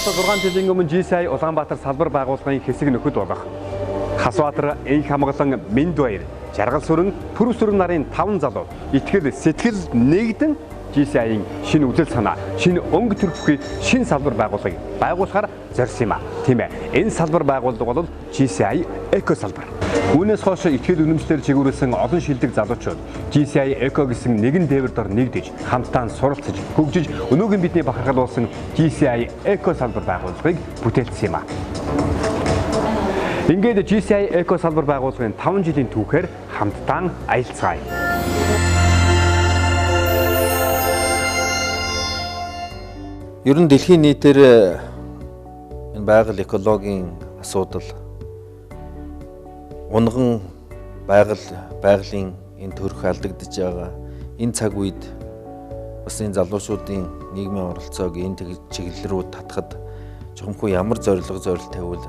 6 жилийн өмнө GCI Улаанбаатар салбар байгууллагын хэсэг нөхөд болох Хасбаатар энх хамгаалан Миндбаяр, Жаргал сүрэн, Түрв сүрэн нарын 5 залуу итгэл сэтгэл нэгдэн GCI-ийн шинэ үйл санаа, шинэ өнгө төрхөхийн шинэ салбар байгууллагыг байгуулахаар зорьсон юм а. Тийм ээ. Энэ салбар байгууллага бол GCI Эко салбар. Үүнээс хойш итгэл үнэмшлэр чигүүрсэн олон шилдэг залуучууд GCI Эко гэсэн нэгэн дээвэр дор нэгдэж, хамтдаа суралцж, хөгжиж, өнөөгийн бидний бахархалуулсан GCI Эко салбар байгууллагыг бүтээлсэн юм а. Ингээд GCI Эко салбар байгууллагын 5 жилийн түүхээр хамтдаа аялцгаая. Ер нь дэлхийн нийтээр энэ байгаль экологийн асуудал унган байгалийн энэ төрх алдагдж байгаа энэ цаг үед бас энэ залуучуудын нийгмийн оролцоог энэ чиглэл рүү татахад жохомхоо ямар зорилго тавиул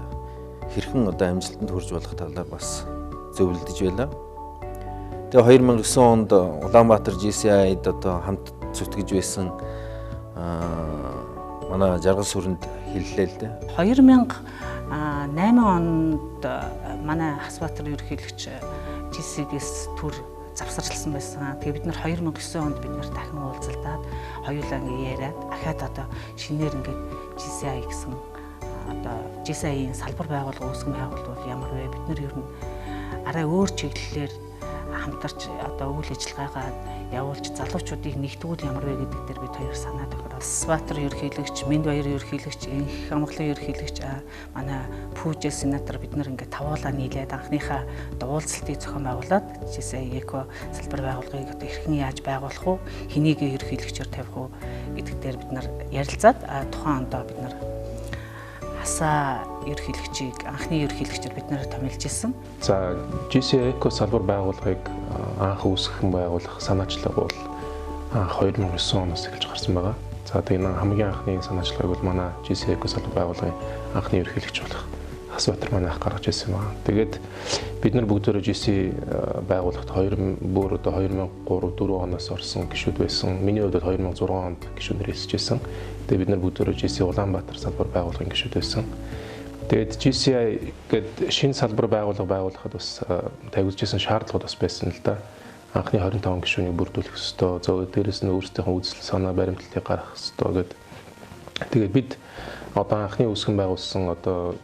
хэрхэн одоо амжилтанд хүрч болох талаар бас зөвлөдөж байлаа. Тэгээ 2009 онд Улаанбаатар GCI-д одоо хамт зүтгэж байсан манай Жаргал сүрэнд хэллээ л дээ. 2008 онд манай Хасбаатар ерөнхийлөгч GCI-гээс төр завсарласан байсан. Тэгээ бид нар 2009 онд бид нар дахин уулзалдаад хоёулаа яриад ахаад одоо шинээр ингээд GCI гэсэн одоо GCI-ийн салбар байгууллага үүсгэн байгуулвал ямар вэ? Бид нар ер нь арай өөр чиглэлээр хамтарч одоо үйл ажиллагаагаа явуулж залуучуудыг нэгтгүүл ямар вэ гэдэг дээр бид хоёр санаа тохирол. Хасбаатар ерөнхийлөгч, Миндбаяр ерөнхийлөгч, энх хамгааллын ерөнхийлөгч манай Пүүжэл сенатор бид нар ингээд тавуулаа нийлээд анхныхаа уулзалтыг зохион байгуулад GCI Эко салбар байгууллагыг одоо хэрхэн яаж байгуулах вэ? Хэнийг ерөнхийлөгчөөр тавих вэ гэдэг дээр бид нар ярилцаад тухайн ондоо бид нар хасаа ерөнхийлөгчийг анхны ерөнхийлөгчөөр бид нэр томилж ирсэн. За GCI Эко салбар байгууллагыг анх үүсгэн байгуулах санаачлага бол 2009 оноос эхэлж гарсан байгаа. За тэгээд хамгийн анхны санаачлагыг бол манай GCI Эко салбар байгууллагын анхны ерөнхийлөгч болох Хасбаатар манай ах гаргаж ирсэн байгаа. Тэгээд бид нар бүгдөө GCI байгууллагт 2003-4 оноос орсон гишүүд байсан. Миний хувьд 2006 онд гишүүнээр хэлсэж байсан. Тэгээд бид нар бүгдөө GCI Улаанбаатар салбар байгууллагын гишүүд байсан. Тэгээд GCI гээд шинэ салбар байгууллага байгуулахад бас тавьж ирсэн шаардлагууд бас байсан л да. Анхны 25 гишүүнийг бүрдүүлэх ёстой. Дээрээс нь өөрсдийнхөө үзэл санаа баримтлалыг гаргах ёстой гэдэг. Тэгээд бид одоо анхны үүсгэн байгуулсан одоо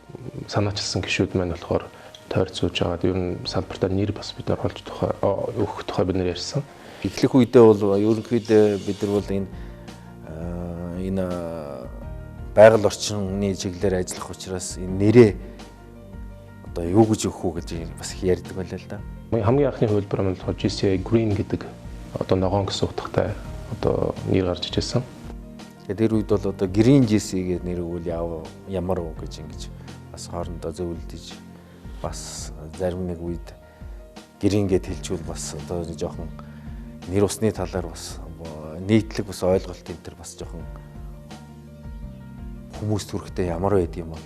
санаачилсан гишүүд маань болохоор тойрцуулж байгаа. Ер нь салбартаа нэр бас бид нар олж өгөх тухай бид нар ярьсан. Эхлэх үедээ бол ерөнхийдөө бид нар бол энэ байгаль орчны чиглэлээр ажиллах учраас энэ нэрээ одоо юу гэж өгөх үү гэж бас ярьдаг байлаа л да. Хамгийн анхны хувилбар нь болохоор GCI Green гэдэг одоо ногоон гэсэн утгатай одоо нэр гарч ижсэн. Тэгээд тэр үед бол одоо Green GCI гэдэг нэр өгвөл ямар уу гэж ингэж бас хоорондоо зөвлөдөж бас зарим нэг үед Green гэд хэлжүүл бас одоо жоохон нэр усны талаар бас нийтлэг бас ойлголт энэ төр бас жоохон хүмүүс төрхтэй ямар байд юм бол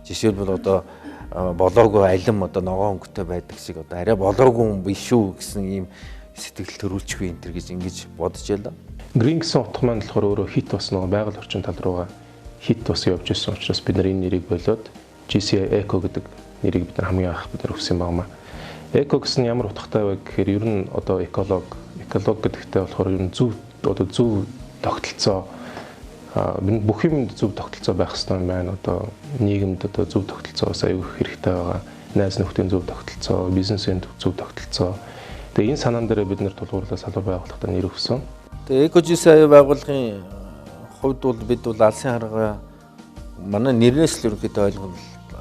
жишээлбэл одоо болоогүй алим одоо ногоон өнгөтэй байдаг шиг одоо арай болоогүй юм биш үү гэсэн ийм сэтгэл төрүүлчихвэ энэ төр гэж ингэж бодож байлаа. Green гэсэн утга маань болохоор өөрөө хит бас нөгөө байгаль орчин тал руугаа хит бас явж ирсэн учраас бид нар энэ нэрийг болоод GCI Eco гэдэг нэрийг бид нар хамгийн анх бид нар өгсөн байна. Эко гэсэн ямар утгатай вэ гэхээр ер нь одоо эколог гэдэгтээ болохоор ер нь зөв тогтолцоо бүх юм зөв тогтолцоо байх хэрэгтэй юм байна. Одоо нийгэмд одоо зөв тогтолцоос аюул хэрэгтэй байгаа. Найз нөхдийн зөв тогтолцоо, бизнесийн зөв тогтолцоо. Тэгээ энэ санаан дээр бид нэр тулгуурлаа салбар байгуулалтад нэр өгсөн. Тэгээ Эко GCI байгууллагын хувьд бол бид бол алсын харгаа манай нэрнээс л ерөнхийдөө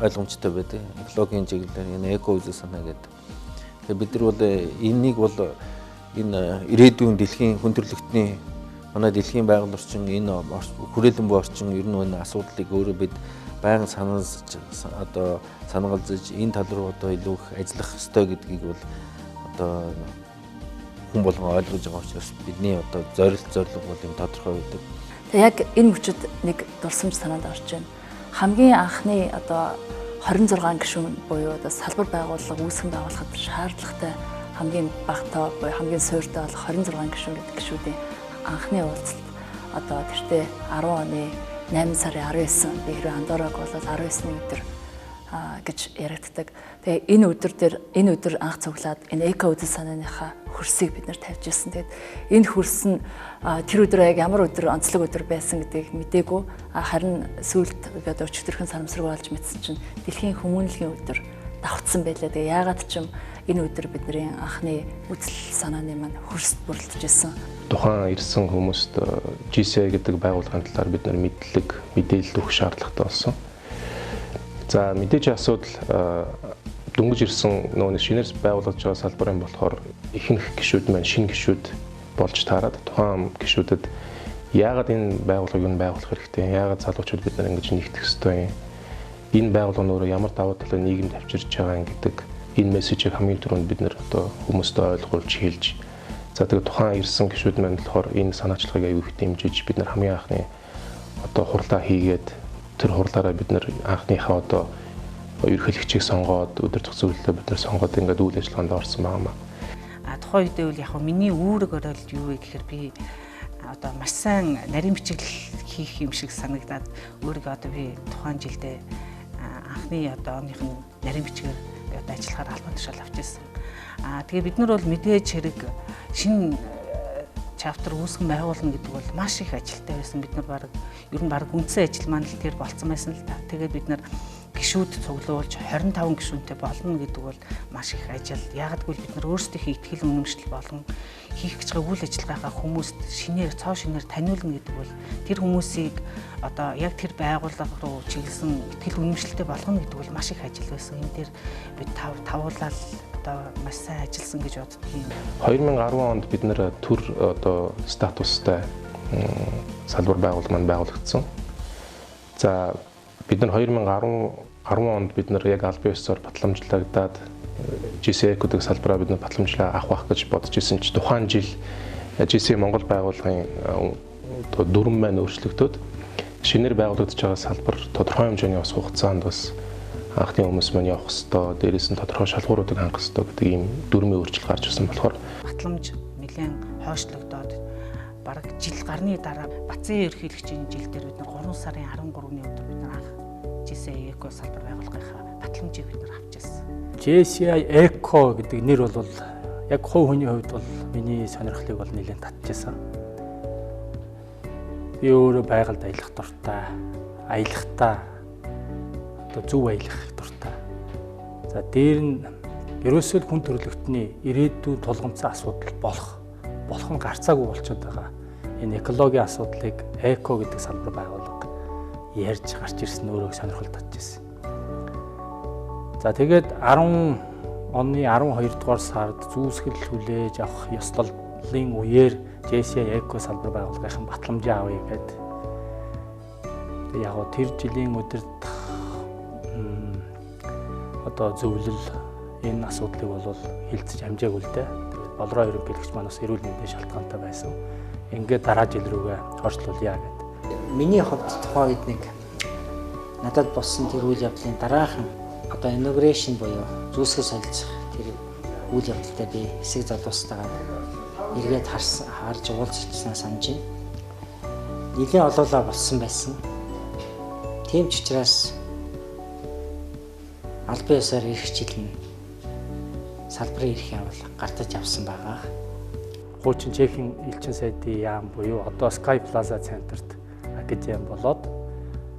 ойлгомжтой байдаг. Экологийн чиглэлээр энэ эко үйл санаа гэдэг. Тэгээ бид нар бол энийг бол энэ ирээдүйн дэлхийн хүндрэлтний манай дэлхийн байгаль орчин энэ хүрээлэн буй орчин ер нь энэ асуудлыг өөрөө бид байнга санагалзаж энэ тал руу одоо илүү их ажиллах ёстой гэдгийг бол одоо хүн болгон ойлгож байгаа учраас бидний одоо зорилго бол юм тодорхой байдаг. Тэгээ яг энэ мөчөд нэг дурсамж санаанд орж байна. Хамгийн анхны одоо 26 гишүүн буюу одоо салбар байгууллага үүсгэн байгуулахад шаардлагатай хамгийн багтаа буюу хамгийн суйртай бол 26 гишүүн гэдэг гишүүдийн анхны уулзалт одоо тэртээ 10 оны 8 сарын 19 би хэрэг Андораг болоод 19-ний өдөр гэж яригддаг. Тэгээ энэ өдөр анх цуглаад энэ эко үзэл санааныхаа хөрсийг бид нэр тавьж ирсэн. Тэгээд энэ хөрс нь тэр өдөр яг ямар өдөр онцлог өдөр байсан гэдгийг мэдээгүй. Харин сүүлд би одоо өчигдөрхөн санамсраг болж мэдсэн чинь дэлхийн хүмүүнлэгийн өдөр давхцсан байлаа. Тэгээ яагаад ч юм энэ өдөр бидний анхны үзэл санааны маань хөрсд бүрэлдэж ирсэн. Тухайн ирсэн хүмүүст GCI гэдэг байгууллагын талаар бид мэдээлэл өгөх шаардлагатай болсон. За мэдээж асуудал дөнгөж ирсэн нөгөө шинээр байгуулагдж байгаа салбарын болохоор ихэнх гишүүд маань шинэ гишүүд болж таарад тухайн гишүүдэд яагаад энэ байгууллагыг байгуулах хэрэгтэй, яагаад залуучууд бид нар ингэж нэгтгэх ёстой юм, энэ байгууллага нь өөрөө ямар давуу талыг нийгэмд авчирч байгаа гэдэг энэ мессежийг хамгийн түрүүнд бид нар одоо хүмүүстээ ойлгуулж хэлж, за тэгээд тухайн ирсэн гишүүд маань болохоор энэ санаачлагыг аюул их дэмжиж бид нар хамгийн анхны одоо хурлаа хийгээд тэр хурлаараа бид нар анхныхаа одоо ерөнхийлөгчийг сонгоод өдөр зохицуулалтаа бид нар сонгоод ингээд үйл ажиллагаанд орсон байгаа. Тухайн үедээ бол яг миний үүрэг оролт юу вэ гэхээр би одоо маш сайн нарийн бичиглэл хийх юм шиг санагдаад өөрийгөө одоо би тухайн жилдээ анхны одоо оныхын нарийн бичгээр одоо ажиллахаар албан тушаал авч ирсэн. Тэгээ бид нар бол мэдээж хэрэг шинэ чаптер үүсгэн байгуулна гэдэг бол маш их ажилтай байсан. Бид нар ер нь баг үндсэн ажил маань л тэр болцсон байсан л та. Тэгээд бид нар гишүүд цуглуулж 25 гишүүнтэй болно гэдэг бол маш их ажил. Яагадгүй бид нар өөрсдийнхээ ихтгэл үнэмшил болон хийх гэж байгаа үйл ажиллагаагаа хүмүүст цоо шинээр таниулна гэдэг бол тэр хүмүүсийг одоо яг тэр байгууллага руу чиглэсэн ихтгэл үнэмшилтэй болгоно гэдэг бол маш их ажил байсан. Энэ дээр бид тавуулаад одоо маш сайн ажилласан гэж боддог юм. 2010 онд бид нэр төр одоо статустай салбар байгууллага маань байгуулагдсан. За бид нар 2010 онд бид нар яг албан ёсоор батламжлагдаад GCI гэдэг салбараа бид нар батламжлаа авах гэж бодож исэн чи тухайн жил GCI Монгол байгууллагын дүрм маань өөрчлөгдөд шинээр байгуулагдаж байгаа салбар тодорхой хэмжээний ус хугацаанд бас анхны хүмүүс маань явах хэвээр, дээрээс нь тодорхой шалгууруудыг хангах хэвээр гэдэг ийм дүрмийн өөрчлөлт гарч ирсэн болохоор батламж нэлээд хойшлогдоод бараг жил гарны дараа Бацын ерөнхийлөгчийн жил дээр бид нар 3 сарын 13-ны өдөр бид нар анх GCI Eco салбар байгууллагынхаа батламжийг бид нар авчихсан. GCI Eco гэдэг нэр бол яг хувь хүний хувьд бол миний сонирхлыг бол нэлээд татчихсан. Би өөрөө байгальд аялах дуртай, аялахтаа одоо зөв аялах дуртай. За дээр нь ерөөсөө хүн төрөлхтний ирээдүйн тулгымцсан асуудал болох нь гарцаагүй болчиход байгаа. Энэ экологийн асуудлыг Eco гэдэг салбар байгууллага ярьж гарч ирсэн өөрөө сонирхол татчихсан. За тэгээд 10 оны 12 дугаар сард зүүсгэл хүлээж авах ёслолын үеэр GCI Eco салбар байгууллагын батламжаа авъя гэдэг. Яг гоо тэр жилийн өдөрт одоо зөвлөл энэ асуудлыг бол хилцэж амжаагүй л дээ. Тэгээд болроо ерөнхийлөгч маань бас эрүүл мэндийн шалтгаантай байсан. Ингээд дараа жил рүүгээ орчлуулъя гэдэг. Миний хувьд тухайн үед нэг надад болсон тэр үйл явдлын дараахан одоо inauguration буюу зүүсгэл солилцох тэр үйл явдалтай би хэсэг залуустайгаа эргээд харж уулзчихсан санаж байна. Нилийн олоолаа болсон байсан. Тийм ч учраас албан ёсоор ирэх жил нь салбарын эрх явуул гартаж авсан байгаа. Хуучин Чехийн элчин сайдын яам буюу одоо Sky Plaza Center-т академи болоод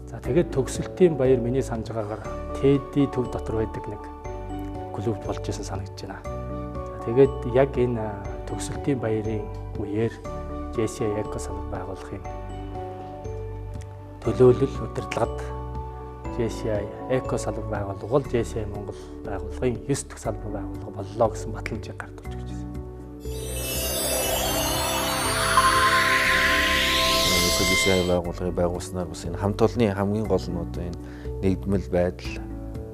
за тэгээд төгсөлтийн баяр миний санаж байгаагаар Тэди төв дотор байдаг нэг клуб болж исэн санагдаж байна. За тэгээд яг энэ төгсөлтийн баярын үеэр GCI Eco салбар байгуулахын төлөөлөл удирдлагад GCI Eco салбар байгууллага бол GCI Монгол байгууллагын 9 дэх салбар байгууллага боллоо гэсэн батламжийг гардуулж өгч байна. GCI байгууллагыг байгуулснаар бас энэ хамт олонны хамгийн гол нь одоо энэ нэгдмэл байдал,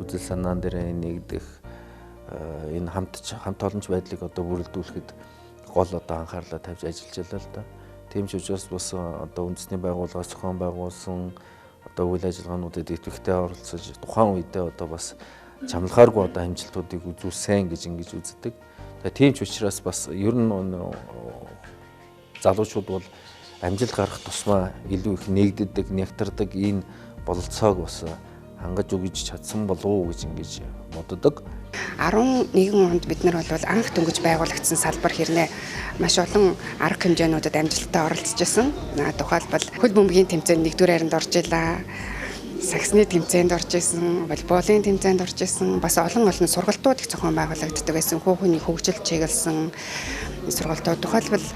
үзэл санаан дээр нэгдэх энэ хамт олонч байдлыг одоо бүрэлдүүлэхэд гол одоо анхаарлаа тавьж ажиллаж байлаа л да. Тийм ч учраас бас одоо үндэсний байгууллагаас зохион байгуулсан одоо үйл ажиллагаануудад идэвхтэй оролцож тухайн үедээ одоо бас чамлахааргүй одоо амжилтуудыг үзүүлсэн гэж ингэж үздэг. Тэгээ тийм ч учраас бас ер нь залуучууд бол амжилт гарах тусмаа илүү их нэгддэг, нягтардаг энэ бололцоог бас хангаж өгж чадсан болов уу гэж ингэж боддог. 11 онд бид нар бол анх дөнгөж байгуулагдсан салбар хэрнээ маш олон арга хэмжээнүүдэд амжилттай оролцож байсан. Тухайлбал хөл бөмбөгийн тэмцээнд 1-р хайранд орж илаа. Саксны тэмцээнд орж исэн, волейболын тэмцээнд орж исэн, бас олон сургалтууд их зохион байгуулагддаг байсан. Хүүхний хөгжил чиглэсэн сургалтууд, тухайлбал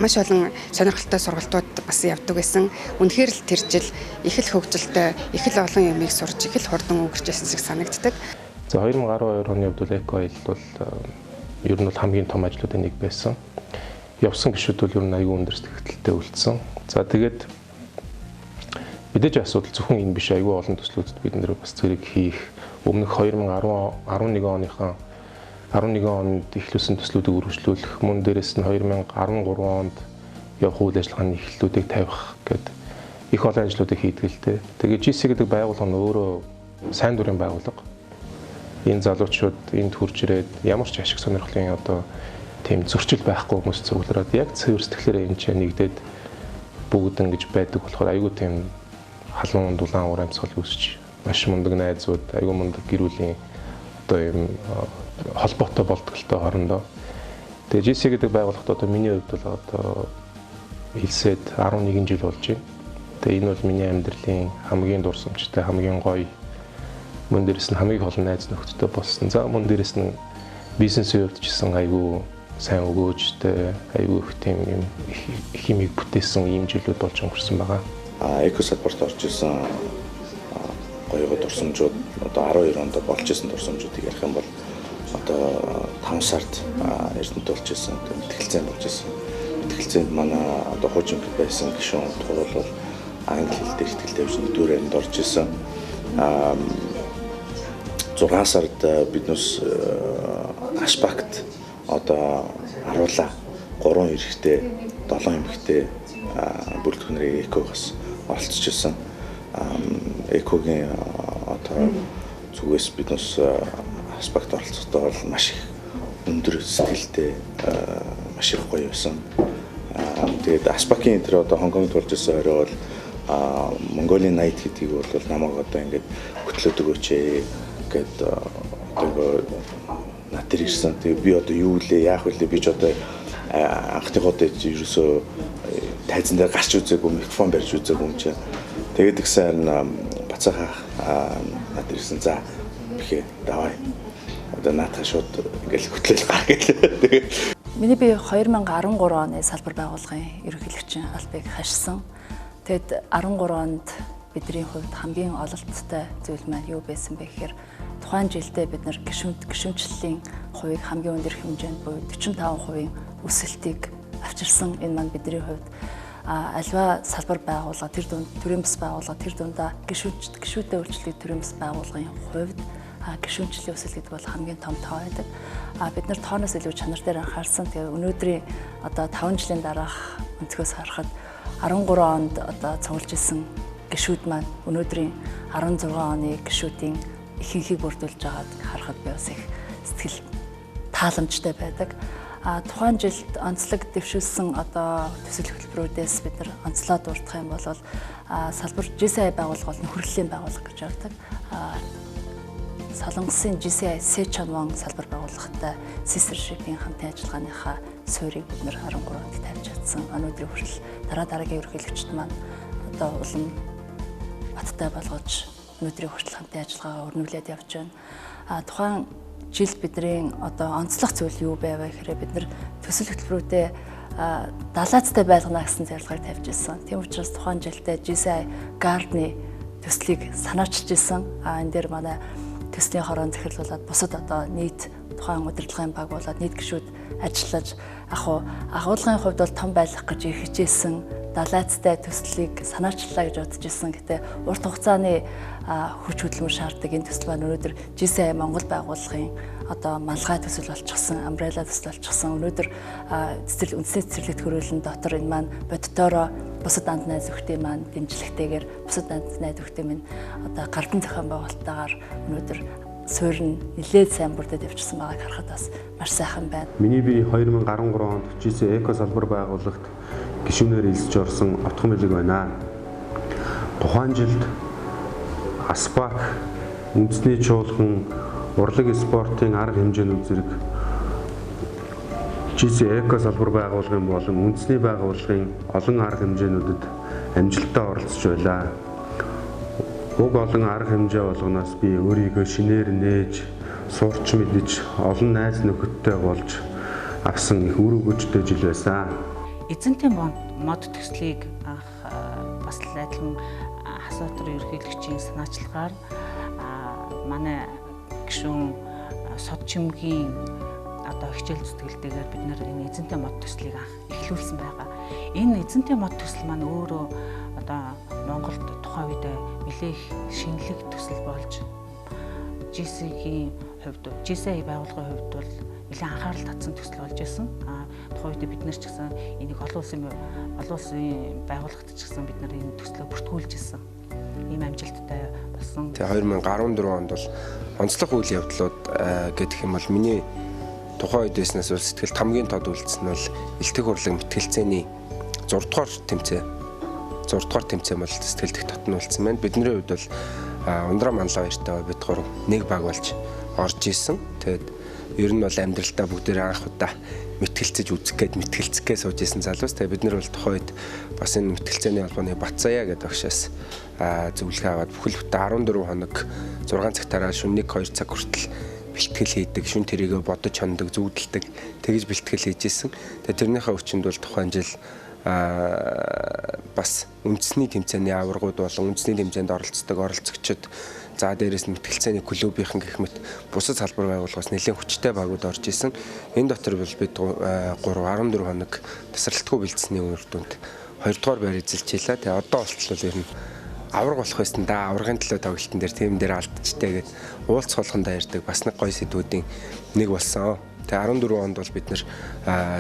маш олон сонирхолтой сургалтууд бас явдаг байсан. Үнэхээр л тэр жил их л хөгжилтэй, их л олон юмыг сурч, их л хурдан өнгөрч байсан шиг санагддаг. За 2012 оны хувьд бол эко аялал бол ер нь бол хамгийн том ажлуудын нэг байсан. Явсан гишүүд бол ер нь аюул өндөр сэтгэлдээ үлдсэн. За тэгээд мэдээж асуудал зөвхөн энэ биш, аюул олон төслүүдэд бид нэр бас зэрэг хийх. Өмнөх 2011 онд эхлүүлсэн төслүүдийг үргэлжлүүлэх, мөн дээрээс нь 2013 онд явах үйл ажиллагааны эхлэлүүдийг тавих гэдэг их олон ажлуудыг хийдэг л дээ. Тэгээд GC гэдэг байгууллага нь өөрөө сайн дурын байгууллага. Энэ залуучууд энд хурж ирээд ямар ч ашиг сонирхлын одоо тийм зөрчил байхгүй хүмүүс цуглараад яг цэвэр сэтгэлээрээ энэ ч нэгдээд бүгд ингэж байдаг болохоор аюу тийм халуун дулаан уур амьсгал үүсч маш мундаг найзууд, аюу мундаг гэр бүлийн одоо юм холбоотой болтголтой хоорондоо. Тэгээ GC гэдэг байгууллагад одоо миний хувьд бол одоо хэлсээд 11 жил болж байна. Тэгээ энэ бол миний амьдралын хамгийн дурсамжтай, хамгийн гоё, мөн дээрээс нь хамгийн олон найз нөхдөдтэй болсон. За мөн дээрээс нь бизнесийн хувьд ч гэсэн аюу сайн өгөөжтэй, аюу их тийм юм химиг бүтээсэн ийм жилүүд болж өнгөрсөн байгаа. Эко салбарт орж исэн гоё дурсамжууд одоо 12 онд болж исэн дурсамжуудыг ярих юм бол одоо 5 сард Эрдэнэт болж исэн, мэтгэлцээнд болж исэн. Мэтгэлцээнд манай одоо хуучин байсан гишүүн тул бол англи хэл дээр ихтэй тавьж 1-р хайранд орж исэн. 6 сард биднээс Ашбагт одоо харуулаа 3 эрэгтэй 7 эмэгтэй бүрэлдэхүүнээр экогоос оролцож исэн. Экогийн одоо зүгээс биднээс Ашбагт оролцохдоо бол маш их өндөр сэтгэлтэй, маш их гоё байсан. Тэгээд Ашбагийн тэр одоо Хонконгт болж исэн орой бол Mongolia Night гэдгийг бол намайг одоо ингээд хөтлөөд өгөөч гэд одоо натэр ирсэн. Тэгээ би одоо юу лээ, яах вэ? Би ч одоо анхныхоо дэд ерөөсөө тайзан дээр гарч үзээгүй, микрофон барьж үзээгүй юм чинь. Тэгээд ихсэн бацаахаа натэр ирсэн. За бихээ давай. Одоо наатаа шууд ингээл хөтлөөл гар гэлээ. Тэгээд миний би 2013 оны салбар байгууллагын ерөнхийлөгчийн албыг хашсан. Тэгэд 13 онд бидний хувьд хамгийн ололттой зүйл маань юу байсан бэ гэхээр тухайн жилдээ бид нар гишүүнчлэлийн хувийг хамгийн өндөр хэмжээнд буюу 45% өсөлтийг авчирсан. Энэ маань бидний хувьд альва салбар байгууллага тэр дунд төрийн бас байгууллага тэр дундаа гишүүтэй үйлчлэгийг төрийн бас байгууллагын хувьд гишүүнчлийн өсөлт гэдэг бол хамгийн том тоо байдаг. Бид нар тооноос илүү чанар дээр анхаарсан. Тэгээ өнөөдрийн одоо 5 жилийн дараах өнцгөөс харахад 13 онд одоо цуглаж исэн гишүүд маань өнөөдрийн 16 оны гишүүдийн ихэнхийг бүрдүүлж байгааг харахад би бас их сэтгэл тааламжтай байдаг. Тухайн жилд онцлог дэвшүүлсэн одоо төсөл хөтөлбөрүүдээс бид нар онцлоод дурдах юм бол салбар GCI байгууллага бол нөхөрлөлийн байгууллага гэж явдаг. Солонгосын GCI Сечанвон салбар байгууллагатай sistership-ийн хамтын ажиллагааныхаа суурийг бид нар 13 онд тавьж чадсан. Өнөөдрийн хүртэл дараагийн ерөнхийлөгчд маань одоо улам баттай болгож өнөөдрийн хүртэл хамтын ажиллагаагаа өрнүүлээд явж байна. Тухайн жилд бидний одоо онцлог зүйл юу байв гэхээр бид нар төсөл хөтөлбөрүүдэд далаацтай байлгана гэсэн зорилгыг тавьж ирсэн. Тийм учраас тухайн жилдээ GCI Guard-ны төслийг санаачилж ирсэн. Энэ дээр манай төслийн хорон захирлуулаад бусад одоо нийт тухайн удирдлагын баг болоод нийт гишүүд ажиллаж агуулгын хувьд бол том байх гэж хичээсэн далаацтай төслийг санаачлаа гэж бодож ирсэн. Гэтэ урт хугацааны хүч хөдөлмөр шаарддаг энэ төсөл маань өнөөдөр GCI Монгол байгууллагын одоо малгай төсөл болчихсон, амбрелла төсөл болчихсон. Өнөөдөр үндэсний цэцэрлэгт хөрөөлөн дотор энэ маань боддороо бусад анд найз нөхдийн маань дэмжлэгтэйгээр бусад анд найз нөхдийн минь одоо гардан зохион байгуулалтаагаар өнөөдөр суурь нь нэлээд сайн бүрдээд явчихсан байгааг харахад бас маш сайхан байна. Миний би 2013 онд GCI Эко салбар байгууллагт гишүүнээр элсэж орсон отхон мэлэг байна. Тухайн жилд Аспак үндэсний чуулган урлаг спортын арга хэмжээнүүд зэрэг GC Eco салбар байгууллагын болон үндэсний байгууллагын олон арга хэмжээнүүдэд амжилттай оролцож байлаа. Уг олон арга хэмжээ болгоноос би өөрийгөө шинээр нээж, сурч мэдэж, олон найз нөхөдтэй болж авсан их үр өгөөжтэй жил байсан. Эзэнтэй мод төслийг бас адилхан Хасбаатарын ерөнхийлөгчийн санаачлагаар манай гишүүн Сод Чимгийн одоо хичээл зүтгэлтэйгээр бид нэр энэ эзэнтэй мод төслийг эхлүүлсэн байгаа. Энэ эзэнтэй мод төсөл маань өөрөө одоо Монголд тухайн үед нэлээх шинэлэг төсөл болж GC-ийн хувьд GC байгууллагын хувьд бол нэлээд анхаарал татсан төсөл болж байсан. Тухайн үед бид нар ч гэсэн энийг олон улсын байгууллагад ч гэсэн бид нар энэ төслөө бүртгүүлж ирсэн. Ийм амжилттай болсон. Тэгээ 2014 онд бол онцлог үйл явдлууд гэдэг юм бол миний тухайн үед байснаас бол сэтгэлд хамгийн тод үлдсэн нь бол элтэг урлаг мэтгэлцээний 6 дугаар тэмцээн бол сэтгэлд их татн үлдсэн байна. Бидний хувьд бол Ундраа Манлаа хоёртой бид гурав нэг баг болж орж исэн. Тэгээд ер нь бол амьдралдаа бүгдээ анх удаа мэтгэлцэж мэтгэлцэхгээ сууж исэн залуус. Тэгээд бид нар бол тухайн үед бас энэ мэтгэлцээний холбооны Батцаяа гэдэг багшаас зөвлөгөө аваад бүхэл бүтэн 14 хоног 6 цагтаараа шөнө 1-2 цаг хүртэл бэлтгэл хийдэг, шүн тэрийгэ бодож хондог, зүудэлдэг, тэгж бэлтгэл хийж исэн. Тэгээд тэрнийхээ хүчинд бол тухайн жил бас үндэсний тэмцээний аваргууд болон үндэсний тэмцээнд оролцогчид за дээрээс нь мэтгэлцээний клубийнхан гэх мэт бусад салбар байгууллагаас нэлээд хүчтэй багууд орж исэн. Энэ дотор бол бид 14 хоног тасралтгүй бэлдсэний үр дүнд 2 дугаар байр эзэлж хийлаа. Тэгээ одоо болтол ер нь авраг болох байсан да аврагын төлөө тоглолтын дээр тийм дээр алдчихтэй гээд уулзах болгондоо ярьдаг бас нэг гоё сэдвүүдийн нэг болсон. Тэгээ 14 онд бол бид нэр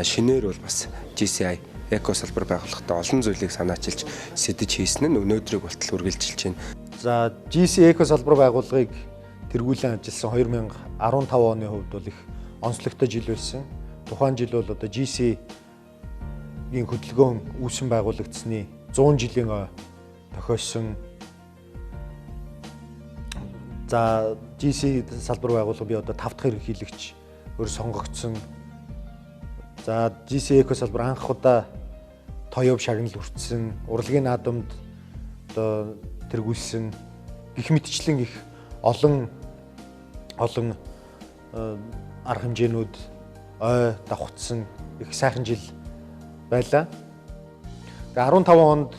шинээр бол бас GCI Eco салбар байгууллагатай олон зүйлийг санаачилж сэдэж хийсэн нь өнөөдрийг болтол үргэлжилж байна. За GC Eco салбар байгууллагыг тэргүүлэн ажилласан 2015 оны хувьд бол их онцлогтой жил байсан. Тухайн жил бол одоо GC-ийн хөдөлгөөн үүсгэн байгуулагдсны 100 жилийн тохиолсон. За GC салбар байгууллага би одоо 5 дахь ерөнхийлөгч өөр сонгогдсон. За GC Eco салбар анх удаа тоёв шагнал хүртсэн, урлагийн наадамд одоо тэргүүлсэн гэх мэтчлэн их олон арга хэмжээнүүд ой давхцсан их сайхан жил байлаа. Тэгээ 2015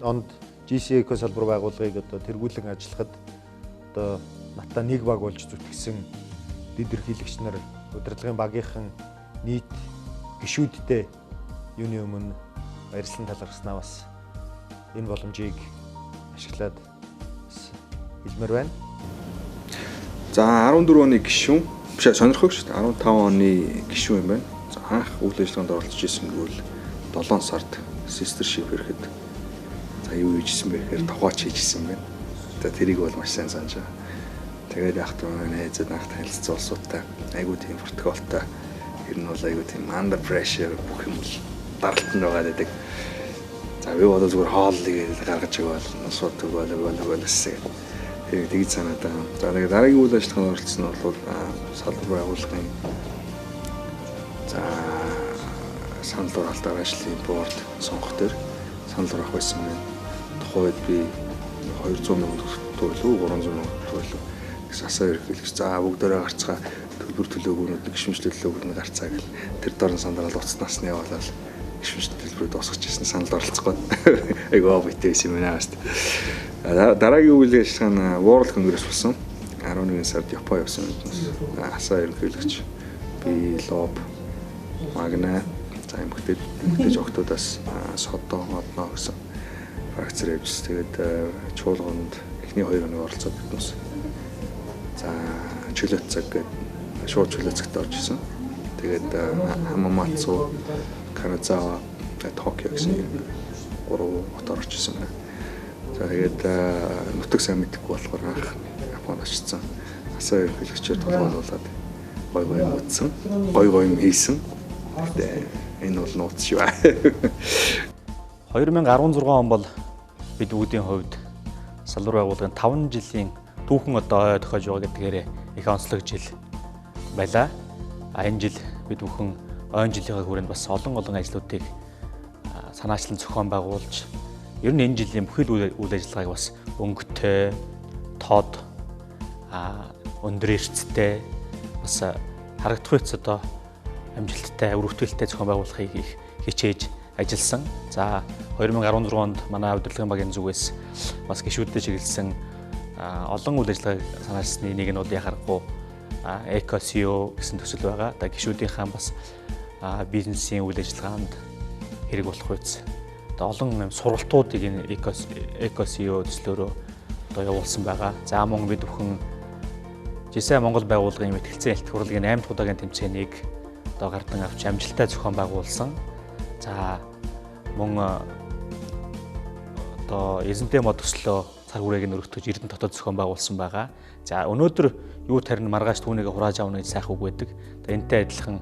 онд GC Eco салбар байгууллагыг одоо тэргүүлэн ажиллахад одоо натаа нэг баг болж зүтгэсэн дэд ерөнхийлөгч нар удирдлагын багийнхан нийт гишүүдтэй юуны өмнө баярлан талархснаа бас энэ боломжийг ашиглаад хэлмээр байна. За 14 оны гишүүн биш сонирхог шүү дээ. 15 оны гишүүн юм байна. За анх үйл ажиллагаанд оролцож исэн гэвэл 7 сард sistership ирэхэд за юу хийжсэн бэ гэхээр тохооч хийжсэн байна. За тэрийг бол маш сайн санаж байгаа. Тэгээд яг тань найзад анх танилцсан улсуудтай айгүй тийм протоколтой ер нь бол айгүй тийм under pressure бүх юм бол даралтанд байгаа гэдэг. За би бол зүгээр хооллыг гаргаж байгаа бол суудаг болоосаа. Тэгээд санаад байгаа. За тэгээд дараагийн үйл ажиллагаанд оролцсон нь бол салбар байгууллагын за санал хураалтын ажлын борд сонгох төр санал хураах байсан байна. Тухайд би 200 сая төгрөг, 300 сая төгрөг асаа ерхийлж за бүгдээрээ гарцгаа төлбөр төлөөгөөнүүд гişмж төлөөгөөнүүд гарцаа гэл тэр дорн сандрал уцснаас нь явуулаад гişмж төлбөрөд дуусгаж ирсэн саналд оролцох гээд айгаа битээс юм байна аст. Дараагийн үйл ажиллагаа нь World Congress болсон. 11 сард Япон явсан юм. Асаа ерхийлж би лоб магна за эмгтэж октодоос содоо модно гэсэн фракцэр явж тэгээд чуулганд эхний 2 хоног оролцоод биднээс за чөлөөт цаг гэдэг шууд чөлөөт цагт орж исэн. Тэгээд Хамамацу, Каназава, Токио гэсэн 3 хот орж исэн байна. За тэгээд нутаг сайн мэдхгүй болохоор анх Японд очсон. Асаа ерхийлэгчээр толгойлуулаад гой юм утсан, гой юм хийсэн. Гэтэ энэ бол нууц шүү. 2016 он бол бид бүгдийн хувьд салбар байгууллагын 5 жилийн түүхэн одоо тохиож байгаа гэдгээр их онцлог жил байлаа. Энэ жил бид бүхэн ойн жилийн хүрээнд бас олон ажлуудыг санаачлан зохион байгуулж, ер нь энэ жилийн бүхэл үйл ажиллагааг бас өнгөтэй, тод, өндөр эрчтэй, бас харагдах үйц одоо амжилттай, өрөвтгөлтэй зохион байгуулахыг их хичээж ажилласан. За 2016 онд манай удирдлагын багийн зүгээс бас гишүүдэд чиглэсэн олон үйл ажиллагааг санаачсны нэг нь яхахгүй Eco CEO гэсэн төсөл байгаа. Одоо гишүүдийнхаа бас бизнесийн үйл ажиллагаанд хэрэг болох үйц. Одоо олон сургалтуудыг энэ Eco CEO төслөөрөө одоо явуулсан байгаа. За мөн бид бүхэн GCI Монгол байгууллагын мэтгэлцээ элт хурлын 8 дахь удаагийн тэмцээнийг одоо гардан авч амжилттай зохион байгуулсан. За мөн одоо эзэнтэй мод төслөө цар хүрээг нь өргөтгөж Эрдэнэ дотоод зохион байгуулсан байгаа. За өнөөдөр юу тарин маргааш түүнийг хурааж авна гэж сайх үг байдаг. Одоо энэтэй адилхан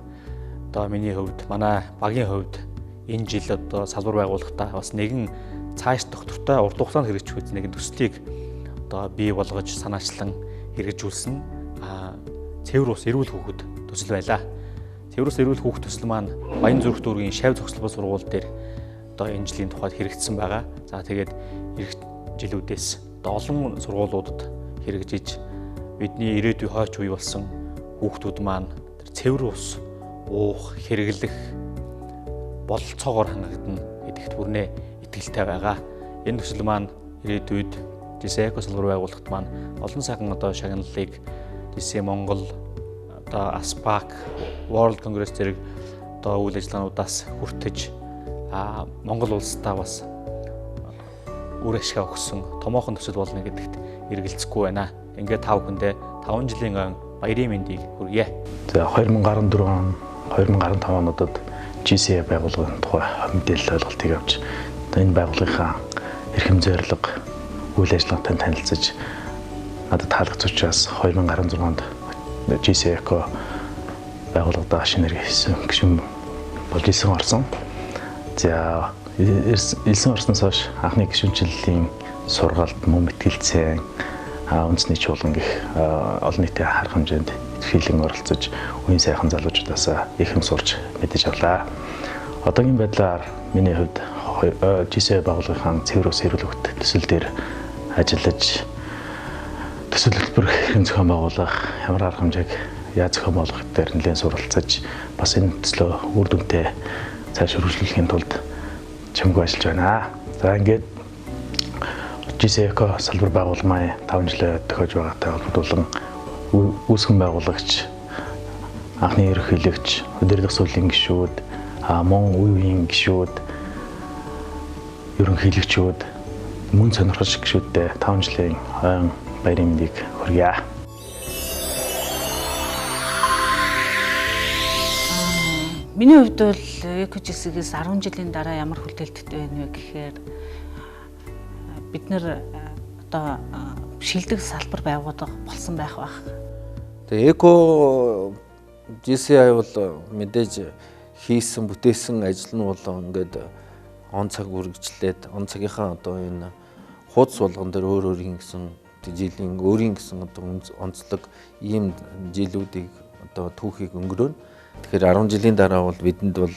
одоо миний хувьд, манай багийн хувьд энэ жил одоо салбар байгуулахдаа бас нэгэн цааш доктортой урт хугацаанд хэрэгжих үз нэгэн төслийг одоо бий болгож санаачлан хэрэгжүүлсэн цэвэр ус эрүүл хүүхэд төсөл байлаа. Цэвэр ус эрүүл хүүхэд төсөл маань Баянзүрх дүүргийн Шавь цогцлбол сургууль дээр одоо энэ жилийн тухайд хэрэгжсэн байгаа. За тэгээд эх жилүүдээс одоо олон сургуулиудад хэрэгжиж бидний ирээдүйн хойч үе болсон хүүхдүүд маань тэр цэвэр ус уух, хэрэглэх бололцоогоор хангагдана гэдэгт бүрнээ итгэлтэй байгаа. Энэ төсөл маань ирээдүйд GCI Eco салбар байгууллагт маань олон сайхан одоо шагналыг GCI Монгол одоо ASPAC World Congress зэрэг одоо үйл ажиллагаануудаас хүртэж Монгол улстай бас үр ашгаа өгсөн томоохон төсөл болно гэдэгт эргэлзэхгүй байна. Ингээд та бүхэндээ 5 жилийн өн баярын мэндийг хүргье. За 2014 он 2015 онуудад GCI байгууллагын тухай мэдээлэл ойлголтыг авч энэ байгууллагынхаа эрхэм зорилго үйл ажиллагаатай танилцж надад таалагдсан учраас 2016 онд GCI Eco байгууллагад шинээр хийсэн гишүүн болж исэн орсон. За элсэн орсноос хойш анхны гишүүнчлэлийн сургаалт мөн мэтгэлцээ үндэсний чуулган гэх олон нийтийн харах хэмжээнд итгэхийлэн оролцож үеийн сайхан залуучуудаас их юм сурч мэдэж авлаа. Одоогийн байдлаар миний хувьд GCI байгууллагын цэвэр ус эрүүл хүүхэд төсөл дээр ажиллаж төсөл хөтөлбөр хэрхэн зохион байгуулах, ямар арга хэмжээг яаж зохион байгуулах дээр нэлээд суралцаж бас энэ төслөө үр дүнтэй цааш хөрвүүлэхийн тулд чамгүй ажиллаж байна. За ингээд GCI Eco салбар байгууллагын 5 жилээр тохиож байгаатай холбогдуулан үүсгэн байгуулагч, анхны ерөнхийлөгч, удирдах суулийн гишүүд, мөн үеийн гишүүд, ерөнхийлөгчүүд, мөн сонирхогч гишүүдтэй 5 жилийн ойн баярын мэндийг хүргье. Миний хувьд бол Eco-GC-гээс 10 жилийн дараа ямар хүлээлттэй байна вэ гэхээр бид нэр одоо шилдэг салбар байгуулах болсон байх бах. Тэгээ Eco-GCI бол мэдээж хийсэн, бүтээсэн ажил нь бол ингээд он цаг үргэлжлээд он цагийнхаа одоо энэ хуудас болгон дээр өөрийн гэсэн жилийн өөрийн гэсэн одоо онцлог ийм жилүүдийг одоо түүхийг өнгөрөөнө. Тэгэхээр 10 жилийн дараа бол бидэнд бол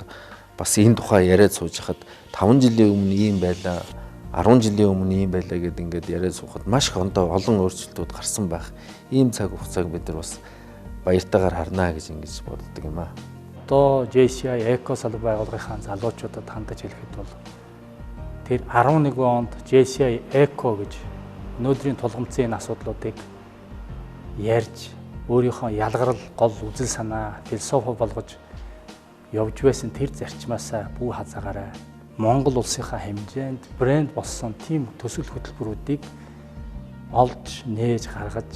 бас энэ тухай яриад сууж хахад 5 жилийн өмнө ийм байлаа, 10 жилийн өмнө ийм байлаа гэдээ ингээд яриад суухад маш их олон өөрчлөлтүүд гарсан байх. Ийм цаг хугацааг бид нар бас баяртайгаар харнаа гэж ингэж боддог юм аа. Одоо GCI Eco салбар байгууллагын залуучуудад хандаж хэлэхэд бол тэр 11 онд GCI Eco гэж өнөөдрийн тулгымцын асуудлуудыг ярьж өөрийнхөө ялгарл, гол үзэл санаа, философи болгож явж байсан тэр зарчмаасаа бүү хазаагаарай. Монгол улсынхаа хэмжээнд брэнд болсон тийм төсөл хөтөлбөрүүдийг олж, нээж гаргаж,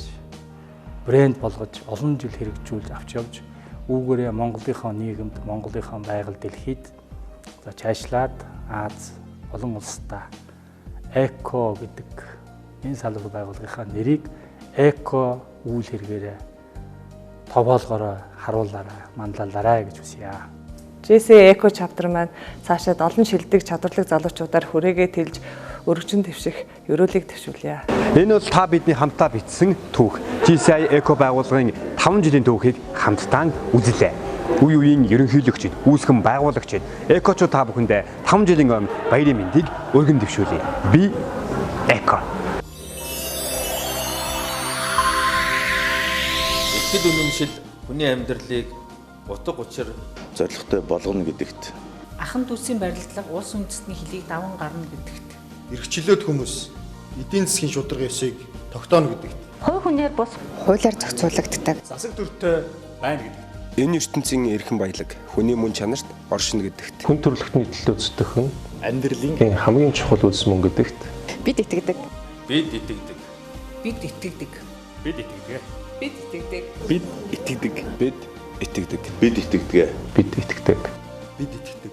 брэнд болгож олон жил хэрэгжүүлж авч явж үүгээрээ Монголынхаа нийгэмд, Монголынхаа байгаль дэлхийд за цаашлаад Аз олон улстай Eco гэдэг энэ салбар байгууллагынхаа нэрийг Eco үйл хэрэгээрээ товоолгороо харуулаарай, манлайлаарай гэж хүсье. GCA Eco chapter маань цаашаад олон шилдэг чадварлаг залуучуудаар хүрээгээ тэлж өргөжин дэвших ёроолыг төвшүүлье. Энэ бол та бидний хамтдаа бичсэн түүх. GCI Eco байгууллагын 5 жилийн түүхийг хамтдаа үзлээ. Үе үеийн ерөнхийлөгчид, үүсгэн байгуулагчид, экочууд та бүхэндээ 5 жилийн өмнө баярын мэндийг өргөн дэвшүүлье. Би Эко. Итгэл үнэмшил хүний амьдралыг утга учир зоригтой болгоно гэдэгт. Ахан дүүсийн барилдлага улс үндэстний хөлийг даван гарна гэдэгт. Эрхчлөөд хүмүүс эдийн засгийн шударга ёсыг тогтооно гэдэгт. Хувь хүнээр бус хуулиар зохицуулагддаг. Засаг дүртэй байна гэдэгт. Энэ ертөнцийн эрхэм баялаг хүний мөн чанарт оршино гэдэгт. Хүн төрөлхтний төлөө зүтгэн амьдралын хамгийн чухал үйлс мөн гэдэгт. Бид итгэдэг. Бид итгэдэг. Бид итгэдэг. Бид итгэдэг. Бид итгэдэг. Бид итгэдэг. Бид итгэдэг. Бид итгэдэг. Бид итгэдэг. Бид итгэдэг.